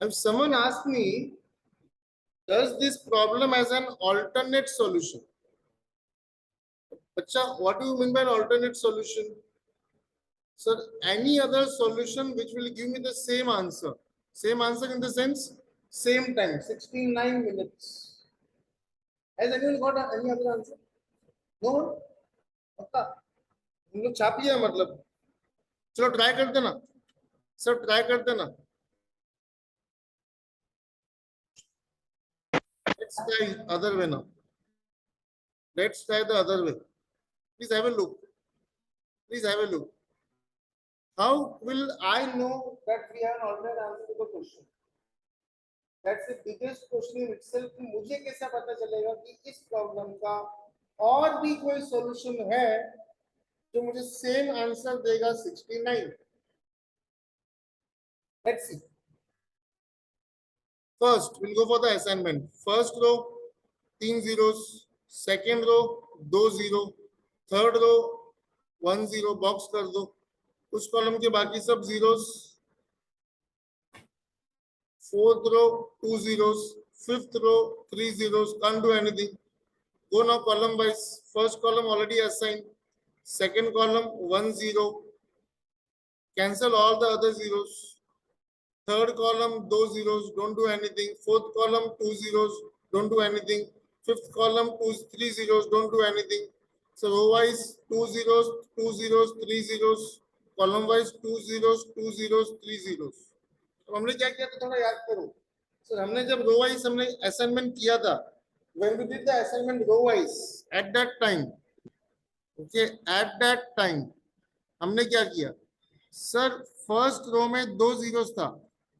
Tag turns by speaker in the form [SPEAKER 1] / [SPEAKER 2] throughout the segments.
[SPEAKER 1] If someone asks me, does this problem as an alternate solution? Bacha, what do you mean by an alternate solution? Sir, any other solution which will give me the same answer. Same answer in the sense, same time, 69 minutes. Has anyone got any other answer? No? पक्का? तुम लोग छाप लिया मतलब? चलो try करते ना. Sir try करते ना. Let's try other way now. Let's try the other way. Please have a look. Please have a look. How will I know that we have an alternate answer to the question? That's the biggest question in itself. कि मुझे कैसा पता चलेगा कि इस problem का और भी कोई सॉल्यूशन है जो मुझे सेम आंसर देगा 69. Let's see. First, we'll go for the assignment. First row, 3 zeros. Second row, 2 0. Third row, 1 0. Box कर दो. उस कॉलम के बाकी सब zeros. Fourth row, 2 zeros. Fifth row, 3 zeros. Can't do anything. Go now column wise. First column already assigned. Second column, 1 0. Cancel all the other zeros. Third column, 2 zeros. Don't do anything. Fourth column, 2 zeros. Don't do anything. Fifth column, 3 zeros. Don't do anything. So row wise, 2 zeros, 2 zeros, 3 zeros. Column wise, 2 zeros, 2 zeros, 3 zeros. तो हमने क्या किया था थोड़ा याद करो. Sir हमने जब रो वाइज हमने असाइनमेंट किया था, when we did the assignment row wise, at that time, okay, at that time हमने क्या किया सर, फर्स्ट रो में 2 जीरोस था,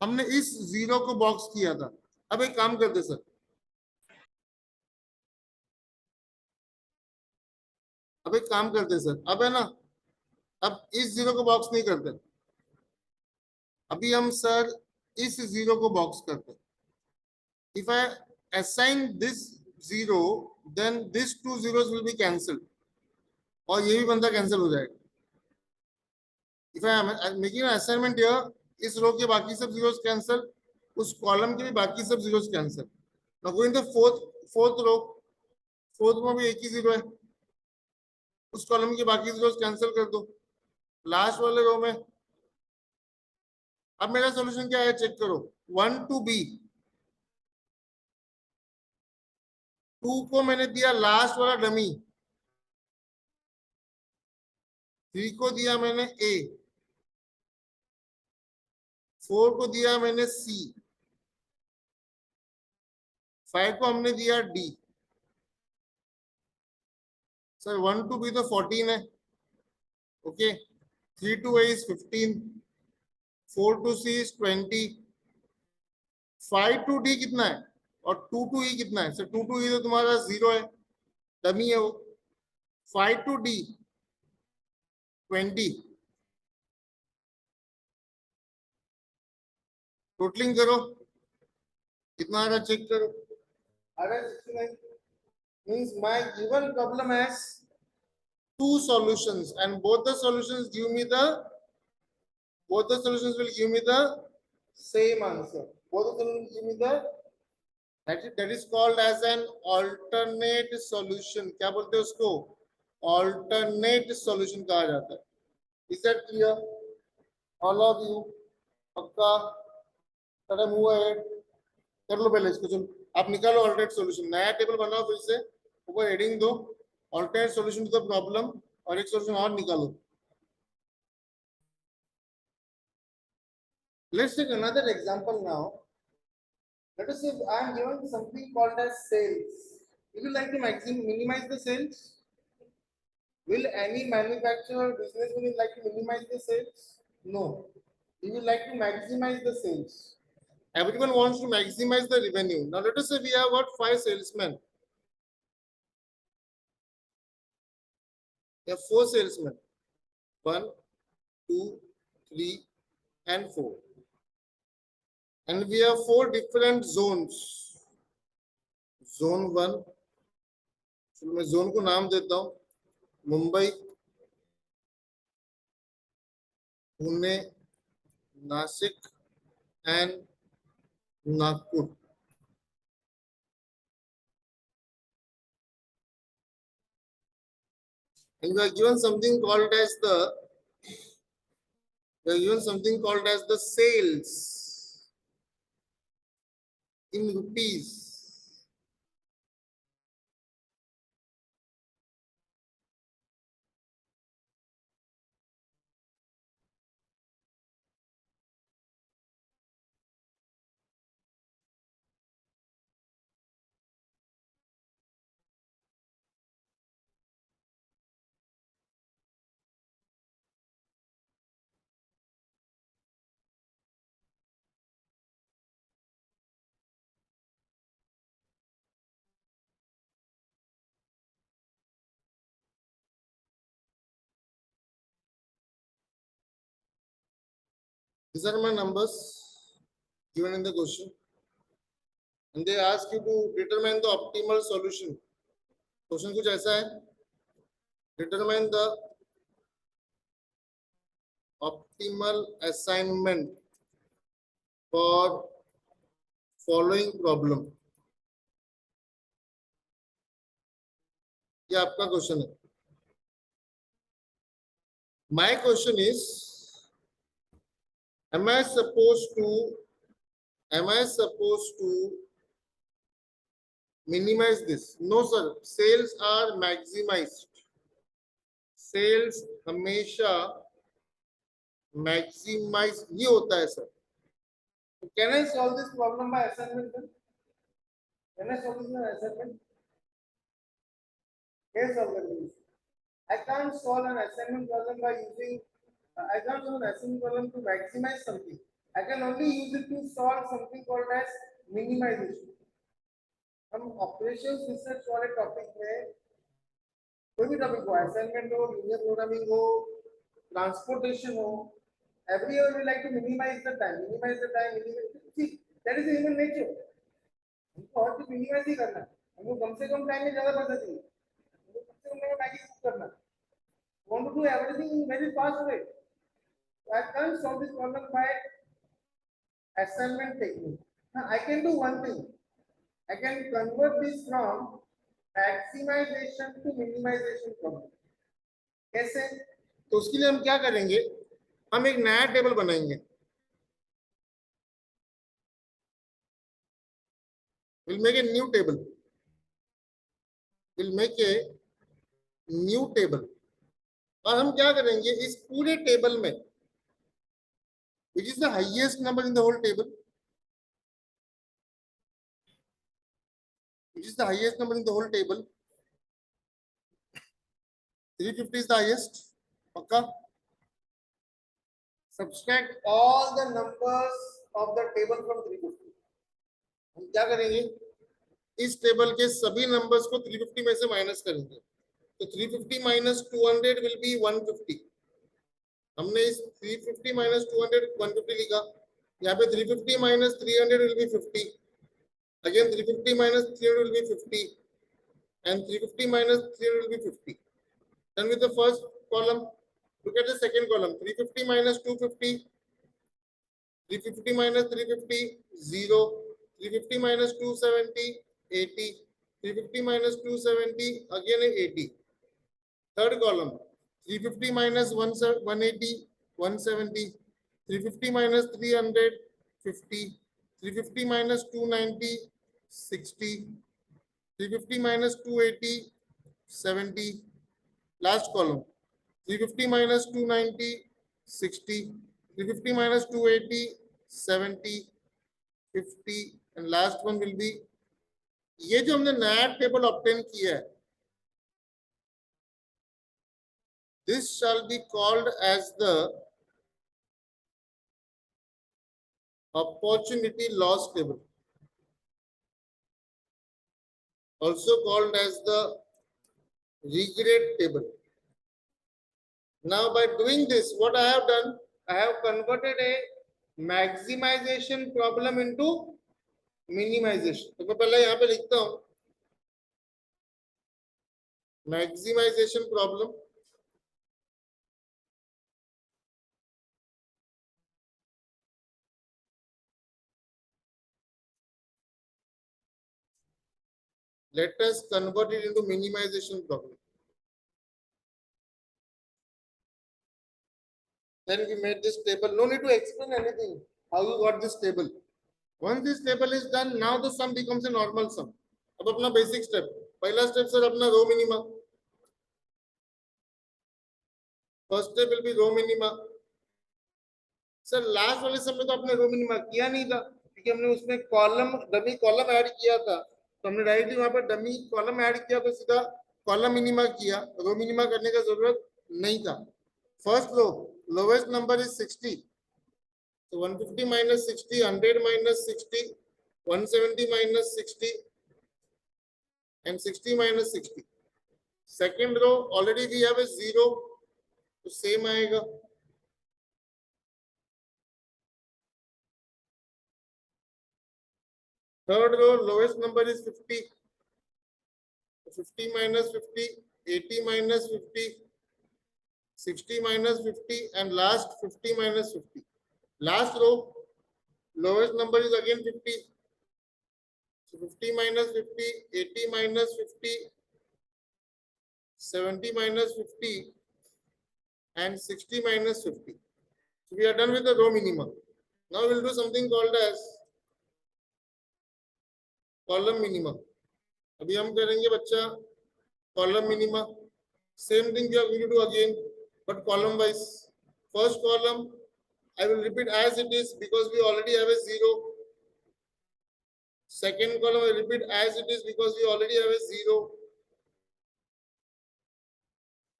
[SPEAKER 1] हमने इस जीरो को बॉक्स किया था. अब एक काम करते सर, अब एक काम करते सर, अब है ना, अब इस जीरो को बॉक्स नहीं करते, अभी हम सर इस जीरो को बॉक्स करते. If I assign this zero, then this 2 zeros will be cancelled और ये भी बंदा कैंसिल हो जाएगा. If I am making an assignment here, इस रो के बाकी सब जीरोस कैंसिल, उस कॉलम के भी बाकी सब zeros cancel. Now go in the fourth row, fourth में भी एक ही जीरो है, उस कॉलम के बाकी जीरोस कैंसिल कर दो. लास्ट वाले रो में अब मेरा सॉल्यूशन क्या है चेक करो. 1 to b, 2 को मैंने दिया लास्ट वाला डमी, 3 को दिया मैंने a, 4 को दिया मैंने c, 5 को हमने दिया d. सर 1 to b तो 14 है, okay. 3 to a is 15, 4 to c is 20, 5 to d कितना है और 2 to e कितना है. सर 2 to e तो तुम्हारा 0 है, डमी है वो. 5 to d 20, टोटलिंग करो कितना आ रहा चेक करो. अगर 69 means my given problem has 2 solutions and both the solutions will give me the same answer. Both the solutions give me the, that is called as an alternate solution. क्या बोलते हैं उसको? Alternate solution कहा जाता है. Is that clear? All of you पक्का? चलो move ahead. कर लो पहले इसको. चलो आप निकालो alternate solution. नया टेबल बनाओ फिर से, ऊपर हेडिंग दो alternate solution to the problem और एक solution और निकालो. Let's take another example now. Let us say I am given something called as sales. Would you like to minimize the sales? Will any manufacturer or businessman like to minimize the sales? No. He will like to maximize the sales. Everyone wants to maximize the revenue. Now let us say we have got 5 salesmen. We have 4 salesmen. 1, 2, 3, and 4. And we have 4 different zones. Zone 1. So मैं zone को नाम देता हूँ. Mumbai, Pune, Nashik and Nagpur. And we are given something called as the sales in rupees. These are my numbers given in the question. And they ask you to determine the optimal solution. Question कुछ ऐसा है. Determine the optimal assignment for following problem. ये आपका question है. My question is, am I supposed to minimize this? No sir, sales are maximized. Sales हमेशा maximize ही होता है sir. Can I solve this problem by assignment? Can I solve this by assignment? Yes or no? I can't solve an assignment problem by using. I can't solve an assignment problem to maximize something. I can only use it to solve something called as minimization. हम operations research वाले topic में कोई भी topic हो, assignment हो, linear programming हो, transportation हो, everywhere we like to minimize the time. See, that is the human nature. हमको हर चीज minimize ही करना है. हमको कम से कम टाइम में ज्यादा पता चाहिए. हमको कम से कम में मैगी कुक करना है. Want to do everything in very fast way. I can't solve this problem by assignment technique. Now I can do one thing. I can convert this from maximization to minimization problem. कैसे? तो उसके लिए हम क्या करेंगे? हम एक नया टेबल बनाएंगे. We'll make a new table. We'll make a new table. और हम क्या करेंगे? इस पूरे टेबल में which is the highest number in the whole table? Which is the highest number in the whole table? 350 is the highest. Okay. Subtract all the numbers of the table from 350. हम क्या करेंगे? इस table के सभी numbers को 350 में से minus करेंगे. तो 350 minus 200 will be 150. हमने इस 350 minus 200 150 लिखा. यहाँ पे 350 minus 300 will be 50. Again 350 minus 300 will be 50. And 350 minus 300 will be 50. Then with the first column, look at the second column. 350 minus 250. 350 minus 350, 0. 350 minus 270, 80. 350 minus 270, again 80. Third column, 350 minus 180, 170. 350 minus 300, 50. 350 minus 290, 60. 350 minus 280, 70. Last column, 350 minus 290, 60. 350 minus 280, 70, 50. And last one will be, ये जो हमने नया table obtain किया है, this shall be called as the opportunity loss table, also called as the regret table. Now by doing this, what I have done, I have converted a maximization problem into minimization. तो मैं पहले यहाँ पे लिखता हूँ maximization problem. Let us convert it into minimization problem. Then we made this table. No need to explain anything. How you got this table? Once this table is done, now the sum becomes a normal sum. अब अपना basic step. पहला step sir अपना row minima. First step will be row minima. Sir last वाले सम में तो आपने row minima किया नहीं था क्योंकि हमने उसमें कॉलम डमी कॉलम ऐड किया था, तो हमने डायरेक्टली वहां पर डमी कॉलम ऐड किया तो सीधा कॉलम मिनिमा किया, रो मिनिमा करने का जरूरत नहीं था. First row lowest number is 60, so 150 minus 60, 100 minus 60, 170 minus 60 and 60 minus 60. Second row already we have a 0, तो सेम आएगा. Third row lowest number is 50. 50 minus 50, 80 minus 50, 60 minus 50 and last 50 minus 50. Last row lowest number is again 50. So 50 minus 50, 80 minus 50, 70 minus 50 and 60 minus 50. So we are done with the row minimum. Now we'll do something called as column minimum. अभी हम करेंगे बच्चा column minima. Same thing we are going to do again, but column wise. First column I will repeat as it is because we already have a 0. Second column I repeat as it is because we already have a 0.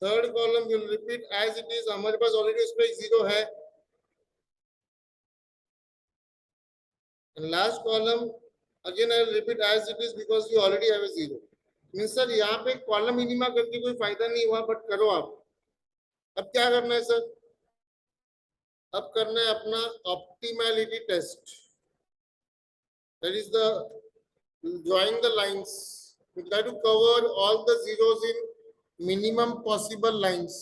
[SPEAKER 1] Third column will repeat as it is. हमारे पास already उसमें 0 है. And last column again I will repeat as it is because we already have a 0. Means sir यहाँ पे column minima करके कोई फायदा नहीं हुआ, बट करो आप. अब क्या करना है सर? अब करना है अपना optimality test. That is the drawing the lines. We try to cover all the zeros in minimum possible lines.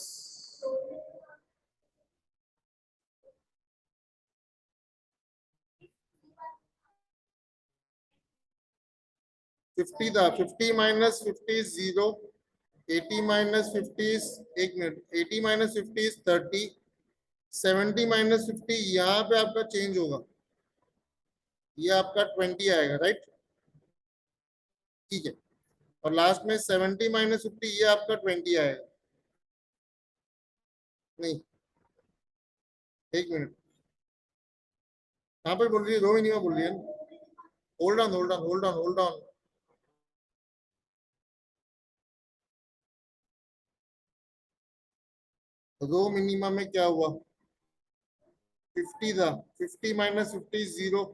[SPEAKER 1] Fifty था, 50 minus 50 is 0. 80 minus 50 is 1 minute. 80 minus 50 is 30. 70 minus 50 यहाँ पे आपका चेंज होगा, ये आपका 20 आएगा, राइट? ठीक है. और लास्ट में 70 minus 50 ये आपका 20 आएगा. नहीं, 1 मिनट. कहाँ पर बोल रही है? रो मिनिमा बोल रही है. Hold on hold on hold on hold on. Row minima में क्या हुआ? 50 था. 50 minus 50 is 0.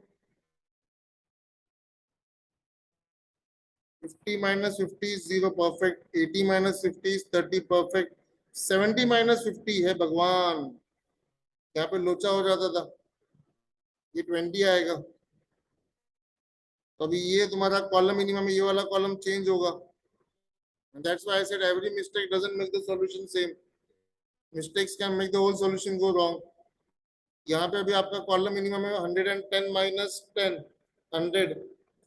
[SPEAKER 1] 50 minus 50 is 0, perfect. 80 minus 50 is 30, perfect. 70 minus 50 है भगवान, यहाँ पे लोचा हो जाता था, ये 20 आएगा. तो अभी ये तुम्हारा कॉलम मिनिमम में ये वाला कॉलम चेंज होगा. That's why I said every mistake doesn't make the solution same. Mistakes can make the whole solution go wrong. यहाँ पे अभी आपका कॉलम मिनिमम है 110 minus 10, 100,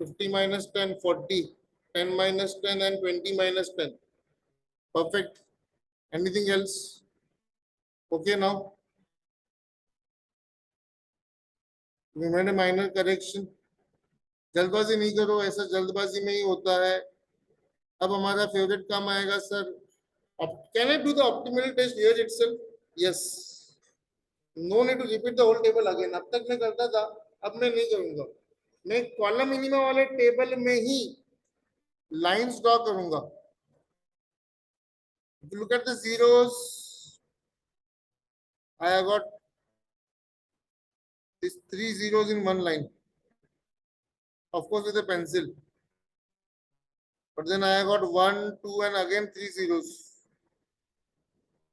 [SPEAKER 1] 50 minus 10, 40, 10 minus 10 and 20 minus 10. Perfect. Anything else? Okay now. We made a minor correction. जल्दबाजी नहीं करो, ऐसा जल्दबाजी में ही होता है. अब हमारा फेवरेट काम आएगा sir. Can I do the optimal test here itself? Yes. No need to repeat the whole table again. अब तक मैं करता था, अब मैं नहीं करूंगा. मैं कॉलम मिनिमा वाले टेबल में ही लाइंस ड्रॉ करूंगा. If you look at the zeros, I have got these 3 zeros in one line. Of course with a pencil. But then I have got 1, 2 and again 3 zeros.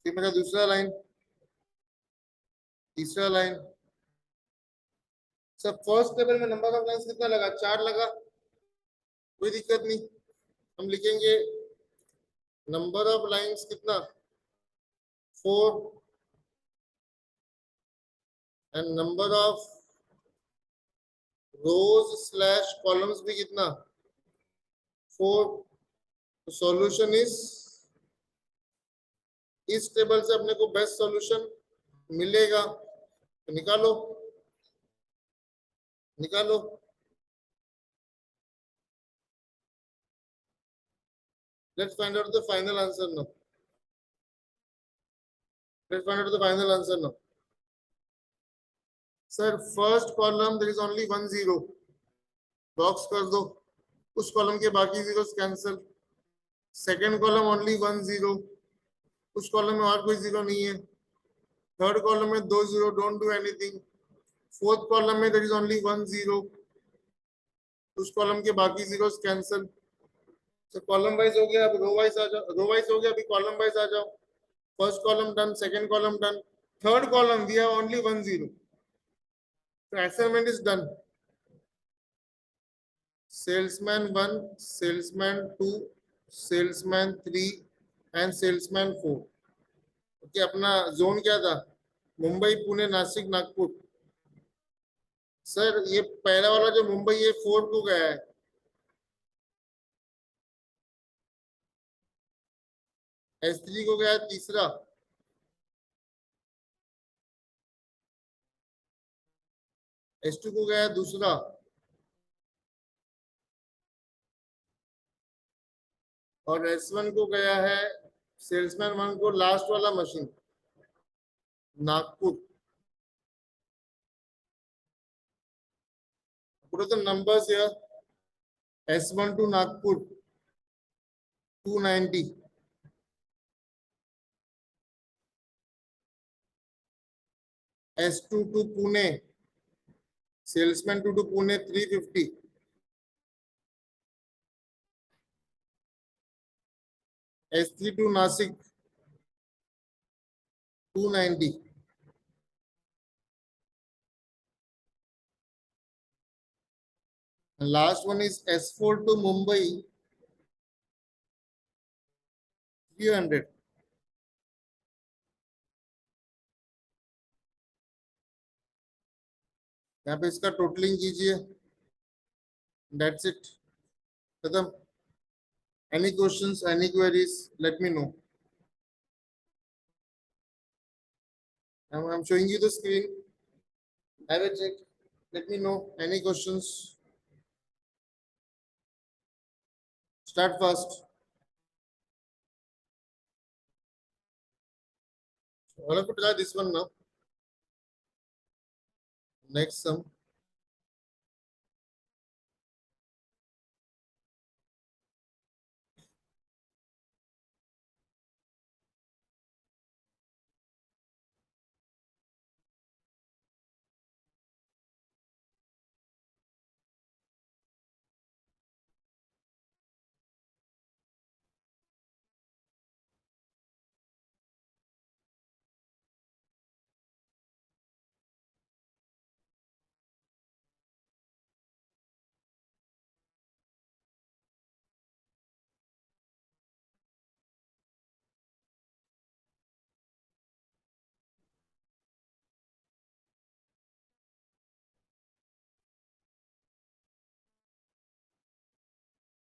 [SPEAKER 1] फिर मेरा दूसरा line, तीसरा line. सब first table में number of lines कितना लगा? 4 लगा. कोई दिक्कत नहीं. हम लिखेंगे नंबर ऑफ लाइंस कितना? 4 and number of rose slash columns भी कितना? 4. सॉल्यूशन इस टेबल से अपने को बेस्ट सॉल्यूशन मिलेगा, तो निकालो निकालो। Let's find out the final answer now. Let's find out the final answer now. Sir, first column there is only 1 0. Box कर दो, उस कॉलम के बाकी zeros cancel. Second column only 1 0, उस कॉलम में और कोई जीरो नहीं है। थर्ड कॉलम में 2 0, don't do anything. Fourth column में देयर इज ओनली 1 0, उस कॉलम के बाकी जीरोस कैंसिल। तो कॉलम वाइज हो गया, अब रो वाइज आ जाओ। रो वाइज हो गया, अभी कॉलम वाइज आ जाओ। First column done, second column done, third column we have only 1 0, so assignment is done. Salesman 1, salesman 2, salesman 3 and salesman 4. Okay, अपना जोन क्या था? मुंबई, पुणे, नासिक, नागपुर। सर ये पहला वाला जो मुंबई है 4 को गया है। S3 को गया है तीसरा। S2 को गया है दूसरा। और S1 को गया है सेल्समैन 1 को लास्ट वाला machine Nagpur. Put the numbers here. S1 to Nagpur 290, S2 to Pune, salesman 2 to Pune 350, S3 to Nasik 290, and last one is S4 to Mumbai 300. यहाँ पे इसका टोटलिंग कीजिए। That's it. खत्म। Any questions, any queries, let me know. I'm showing you the screen. Have a check. Let me know any questions. Start fast. All of you try this one now. Next sum.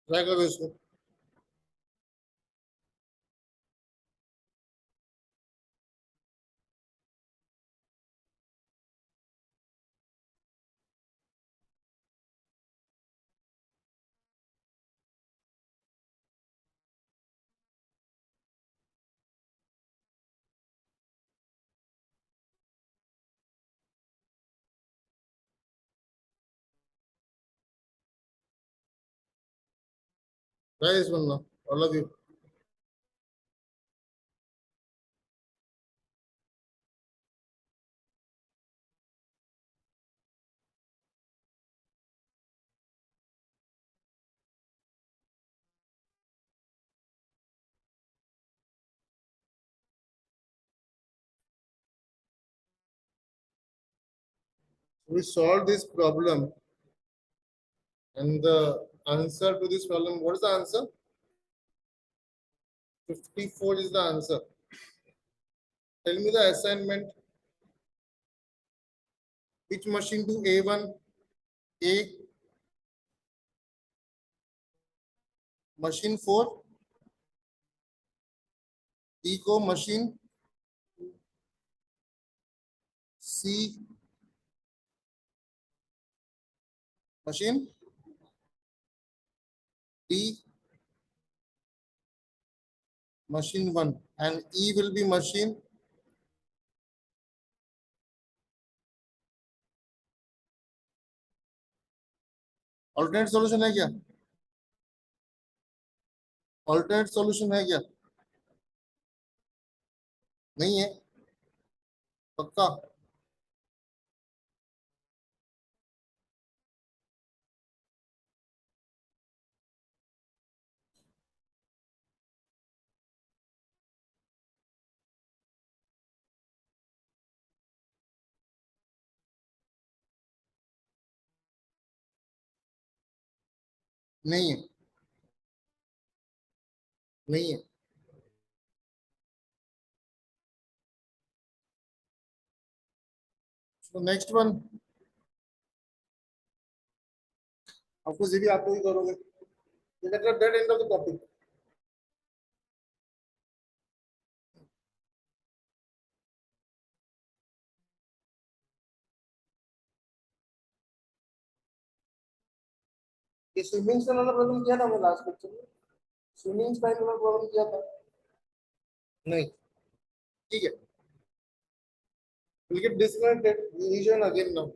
[SPEAKER 1] Try करो इसको। Try this one now, all of you. We solve this problem, and the answer to this problem, what is the answer? 54 is the answer. Tell me the assignment. Which machine to A1? A. Machine 4. E को machine C machine D machine 1 and E will be machine alternate solution है क्या? alternate solution है क्या? नहीं है पक्का? नहीं है नहीं है so next one आपको जी भी आपको ही करोगे ये मतलब dead end of the topic ये स्विमिंग से वाला प्रॉब्लम किया था हमने लास्ट लेक्चर में स्विमिंग स्पाइन वाला प्रॉब्लम किया था नहीं ठीक है will get disconnected revision again now